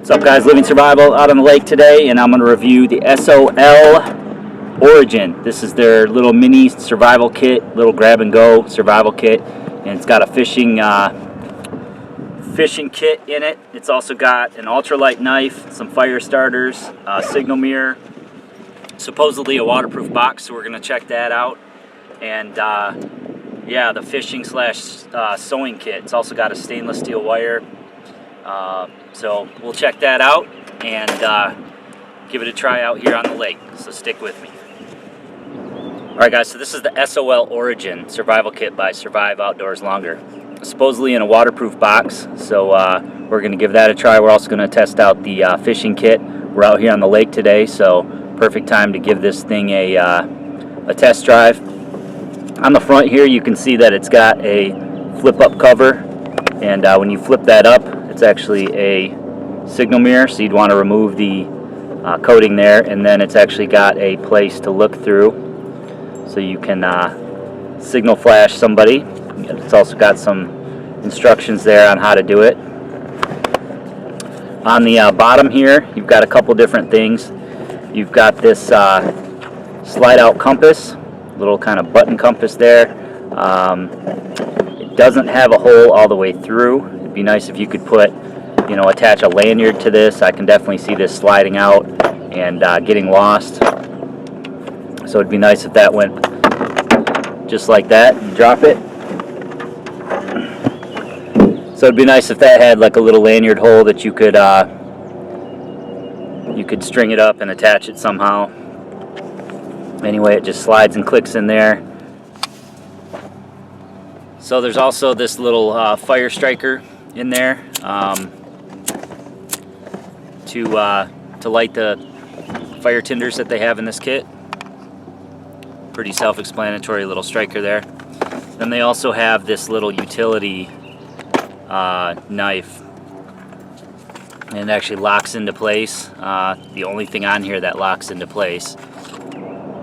What's up, guys? Living Survival out on the lake today, and I'm going to review the SOL Origin. This is their little mini survival kit, little grab and go survival kit, and it's got a fishing kit in it. It's also got an ultralight knife, some fire starters, a signal mirror, supposedly a waterproof box, so we're going to check that out. And yeah, the fishing slash sewing kit. It's also got a stainless steel wire. So we'll check that out and give it a try out here on the lake. So stick with me. Alright guys, so this is the SOL Origin Survival Kit by Survive Outdoors Longer. Supposedly in a waterproof box, so we're going to give that a try. We're also going to test out the fishing kit. We're out here on the lake today, so perfect time to give this thing a test drive. On the front here you can see that it's got a flip-up cover, and when you flip that up, it's actually a signal mirror, so you'd want to remove the coating there, and then it's actually got a place to look through, so you can signal flash somebody. It's also got some instructions there on how to do it. On the bottom here, you've got a couple different things. You've got this slide-out compass, little kind of button compass there. It doesn't have a hole all the way through. It'd be nice if you could put, attach a lanyard to this. I can definitely see this sliding out and getting lost. So it'd be nice if that went just like that. You drop it. So it'd be nice if that had like a little lanyard hole that you could string it up and attach it somehow. Anyway, it just slides and clicks in there. So there's also this little fire striker in there to light the fire tinders that they have in this kit. Pretty self-explanatory little striker there. Then they also have this little utility knife, and it actually locks into place. The only thing on here that locks into place.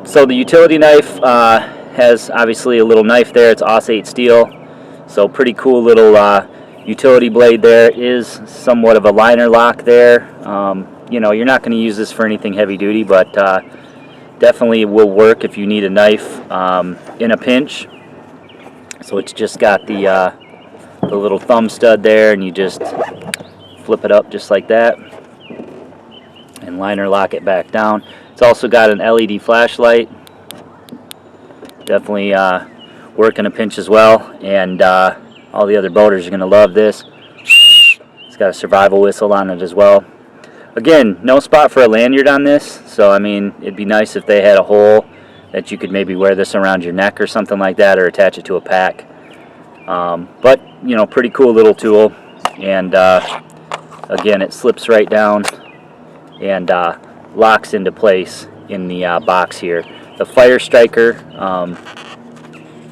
So the utility knife has obviously a little knife there. It's Aus-8 steel, so pretty cool little utility blade there. It is somewhat of a liner lock there. You're not going to use this for anything heavy duty, but definitely will work if you need a knife in a pinch. So it's just got the little thumb stud there, and you just flip it up just like that and liner lock it back down. It's also got an LED flashlight. Definitely work in a pinch as well, and all the other boaters are going to love this. It's got a survival whistle on it as well. Again, no spot for a lanyard on this, so I mean, it'd be nice if they had a hole that you could maybe wear this around your neck or something like that, or attach it to a pack. But pretty cool little tool, and again, it slips right down and locks into place in the box here. The fire striker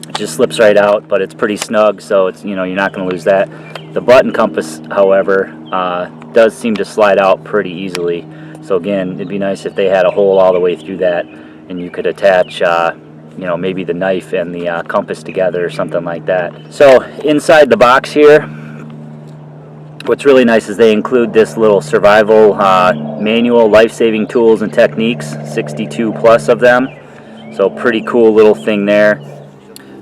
it just slips right out, but it's pretty snug, so it's you're not going to lose that. The button compass, however, does seem to slide out pretty easily. So again, it'd be nice if they had a hole all the way through that, and you could attach maybe the knife and the compass together or something like that. So inside the box here, what's really nice is they include this little survival manual, life-saving tools and techniques, 62 plus of them. So pretty cool little thing there.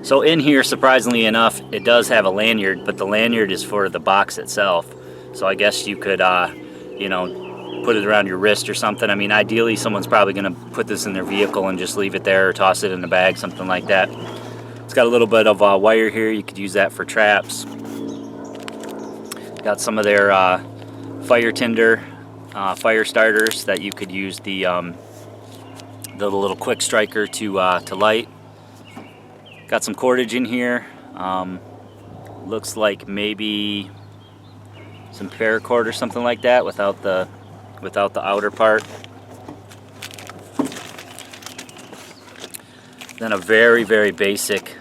So in here, surprisingly enough, it does have a lanyard, but the lanyard is for the box itself. So I guess you could put it around your wrist or something. I mean, ideally someone's probably going to put this in their vehicle and just leave it there, or toss it in a bag, something like that. It's got a little bit of wire here. You could use that for traps. Got some of their fire tinder, fire starters that you could use the little quick striker to light. Got some cordage in here. Looks like maybe some paracord or something like that without the outer part. Then a very, very basic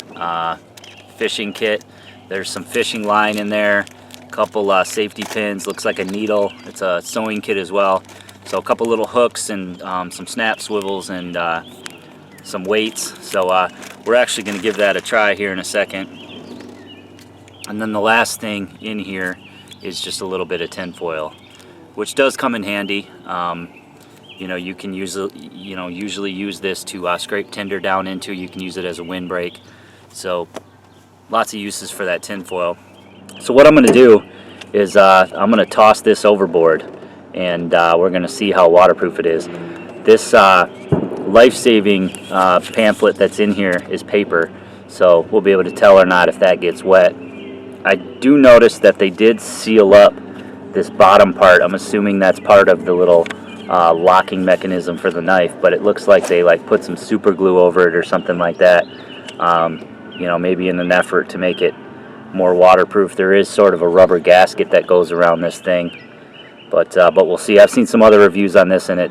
fishing kit. There's some fishing line in there, a couple safety pins, looks like a needle. It's a sewing kit as well. So a couple little hooks and some snap swivels and some weights. So we're actually going to give that a try here in a second. And then the last thing in here is just a little bit of tin foil. which does come in handy. You know, you can usually use this to scrape tinder down into. You can use it as a windbreak. So lots of uses for that tin foil. So what I'm going to do is I'm going to toss this overboard, and we're going to see how waterproof it is. This life-saving pamphlet that's in here is paper, so we'll be able to tell or not if that gets wet. I do notice that they did seal up this bottom part. I'm assuming that's part of the little locking mechanism for the knife, but it looks like they put some super glue over it or something like that. You know, maybe in an effort to make it more waterproof. There is sort of a rubber gasket that goes around this thing, but we'll see. I've seen some other reviews on this, and it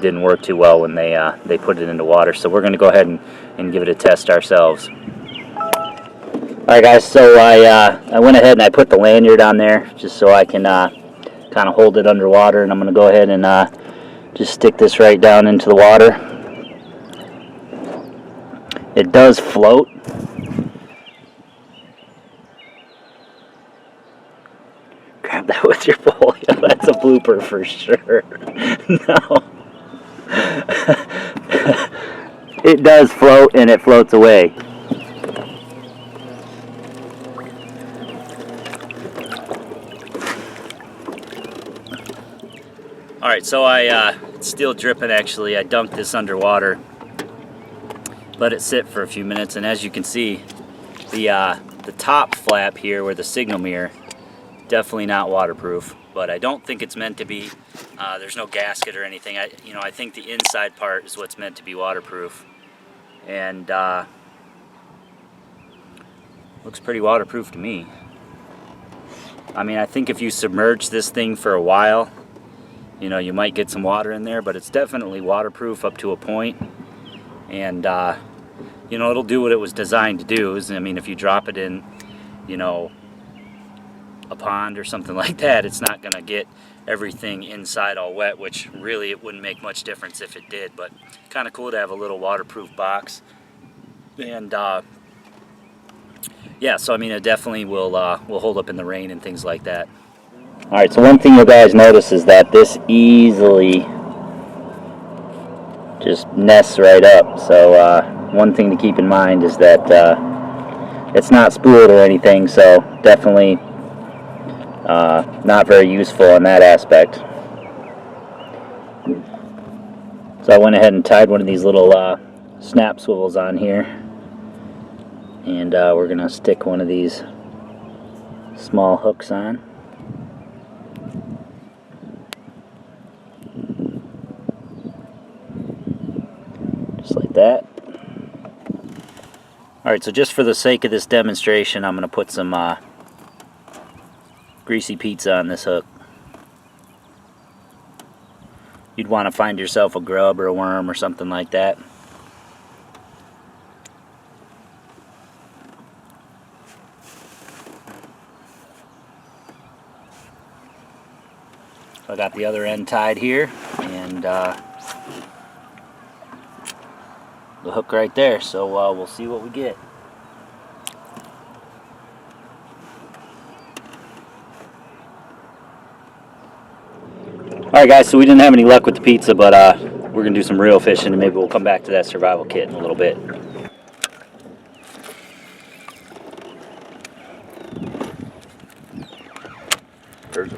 didn't work too well when they put it into water. So we're going to go ahead and give it a test ourselves. Alright guys, so I went ahead and I put the lanyard on there just so I can kind of hold it underwater, and I'm going to go ahead and just stick this right down into the water. It does float. Grab that with your pole. Yeah, that's a blooper for sure. No. It does float, and it floats away. Alright, so it's still dripping actually. I dunked this underwater, let it sit for a few minutes, and as you can see, the top flap here where the signal mirror, definitely not waterproof, but I don't think it's meant to be. There's no gasket or anything. I think the inside part is what's meant to be waterproof, and looks pretty waterproof to me. I mean, I think if you submerge this thing for a while, you know, you might get some water in there, but it's definitely waterproof up to a point. And you know, it'll do what it was designed to do. I mean, if you drop it in, you know, a pond or something like that, it's not gonna get everything inside all wet, which really it wouldn't make much difference if it did. But kind of cool to have a little waterproof box. And yeah, so I mean, it definitely will hold up in the rain and things like that. Alright, so one thing you guys notice is that this easily just nests right up. So one thing to keep in mind is that it's not spooled or anything, so definitely not very useful in that aspect. So I went ahead and tied one of these little snap swivels on here, and we're going to stick one of these small hooks on. Just like that. Alright, so just for the sake of this demonstration, I'm going to put some greasy pizza on this hook. You'd want to find yourself a grub or a worm or something like that. So I got the other end tied here, and the hook right there, so we'll see what we get. Alright guys, so we didn't have any luck with the pizza, but we're going to do some reel fishing, and maybe we'll come back to that survival kit in a little bit.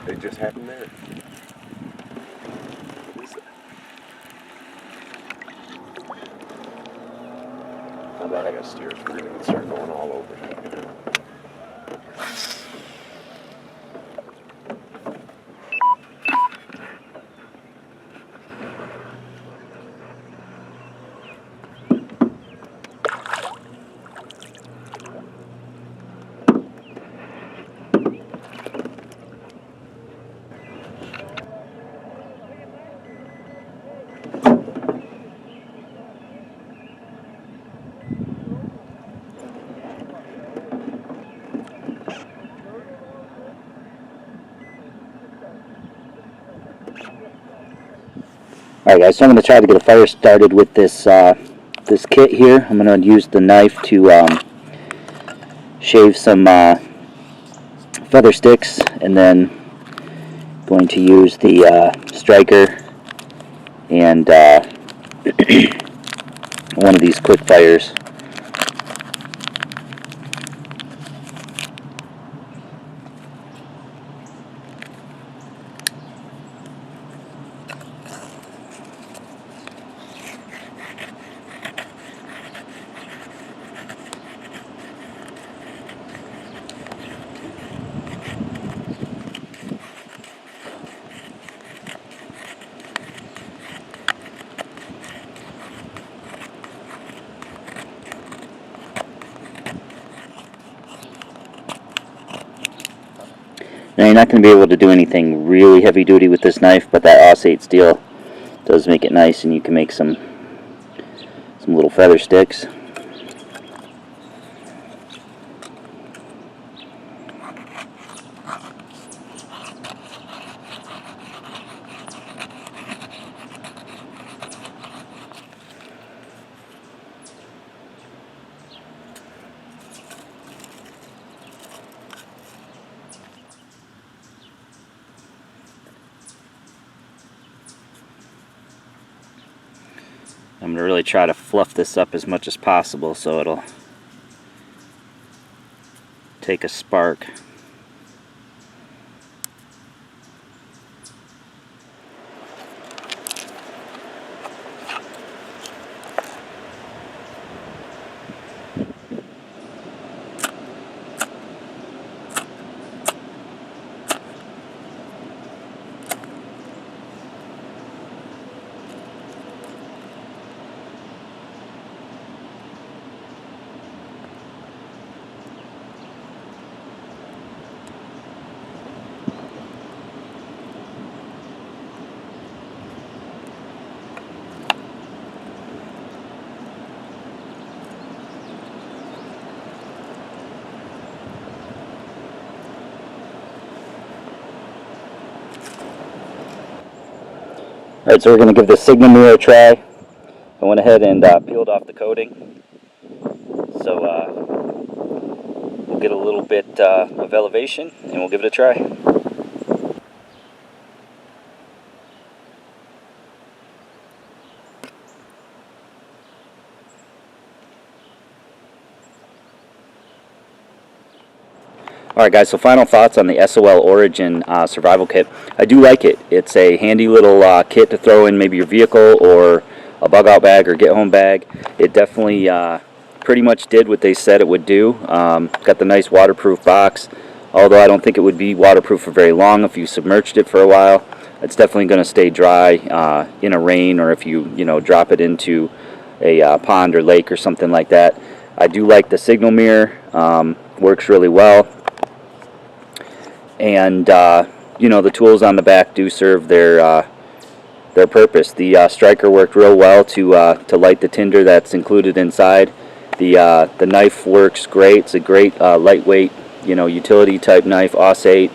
It just happened there. What is it? How about I got to steer it through and start going all over it. Alright guys, so I'm going to try to get a fire started with this this kit here. I'm going to use the knife to shave some feather sticks, and then Going to use the striker and one of these quick fires. Now you're not going to be able to do anything really heavy duty with this knife, but that Osate steel does make it nice, and you can make some little feather sticks. I'm going to really try to fluff this up as much as possible so it'll take a spark. Alright, so we're going to give the signal mirror a try. I went ahead and peeled off the coating. So we'll get a little bit of elevation and we'll give it a try. Alright guys, so final thoughts on the SOL Origin survival kit. I do like it. It's a handy little kit to throw in maybe your vehicle or a bug out bag or get home bag. It definitely pretty much did what they said it would do. Got the nice waterproof box, although I don't think it would be waterproof for very long if you submerged it for a while. It's definitely going to stay dry in a rain, or if you drop it into a pond or lake or something like that. I do like the signal mirror. Works really well. And the tools on the back do serve their purpose. The striker worked real well to light the tinder that's included inside. The knife works great. It's a great lightweight, utility type knife, Osate.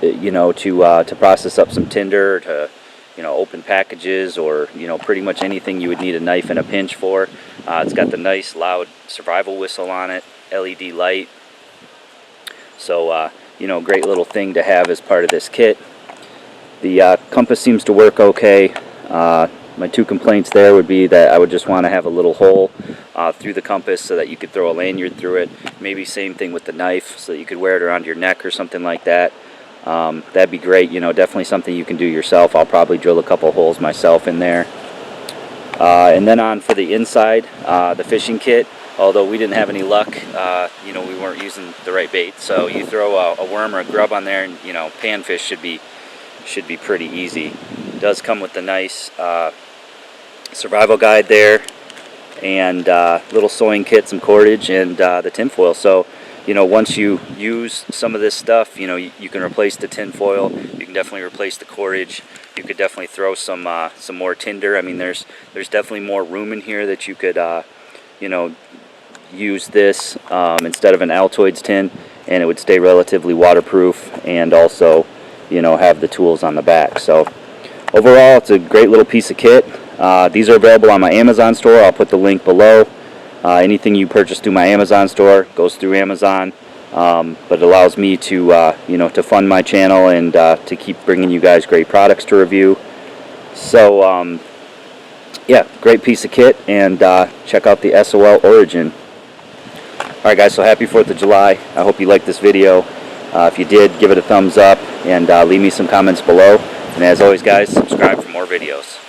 To process up some tinder, to open packages, or pretty much anything you would need a knife in a pinch for. It's got the nice loud survival whistle on it, LED light. So, great little thing to have as part of this kit. The compass seems to work okay. My two complaints there would be that I would just want to have a little hole through the compass so that you could throw a lanyard through it. Maybe same thing with the knife, so that you could wear it around your neck or something like that. That'd be great. Definitely something you can do yourself. I'll probably drill a couple holes myself in there. And then on for the inside, the fishing kit. Although we didn't have any luck, we weren't using the right bait. So you throw a worm or a grub on there, and panfish should be pretty easy. It does come with the nice survival guide there, and little sewing kit, some cordage, and the tinfoil. So once you use some of this stuff, you can replace the tinfoil. You can definitely replace the cordage. You could definitely throw some more tinder. I mean, there's definitely more room in here that you could use this instead of an Altoids tin, and it would stay relatively waterproof, and also have the tools on the back. So overall, it's a great little piece of kit. These are available on my Amazon store. I'll put the link below. Anything you purchase through my Amazon store goes through Amazon. but it allows me to to fund my channel and to keep bringing you guys great products to review. So yeah, great piece of kit, and check out the SOL Origin. Alright guys, so happy 4th of July. I hope you liked this video. If you did, give it a thumbs up and leave me some comments below. And as always guys, subscribe for more videos.